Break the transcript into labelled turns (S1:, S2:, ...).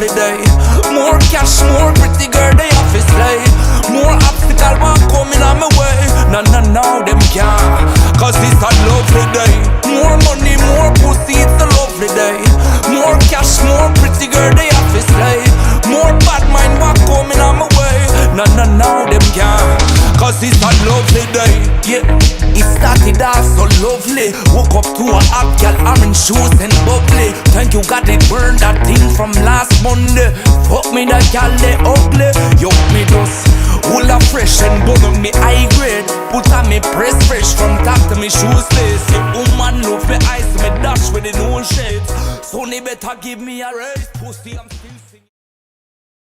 S1: lovely day. More cash, more pretty girl, they have to slay. More obstacle won't coming on my way. No, them can't, cause it's a lovely day. More money, more pussy, it's a lovely day. More cash, more pretty girl, they have to slay. More bad mind won't coming on my way. No, them can't, cause it's a lovely day. Yeah, it started off so lovely. Woke up to a hot girl, orange shoes and bubbly. Thank you God it burned that thing from last Monday. Fuck me that girl, they ugly. Yup me dust, full of fresh and bone on me high grade. Put on me press fresh from top to me shoes lace. The woman love me ice, me dash with the new shades. Sonny better give me a raise. Pussy I'm still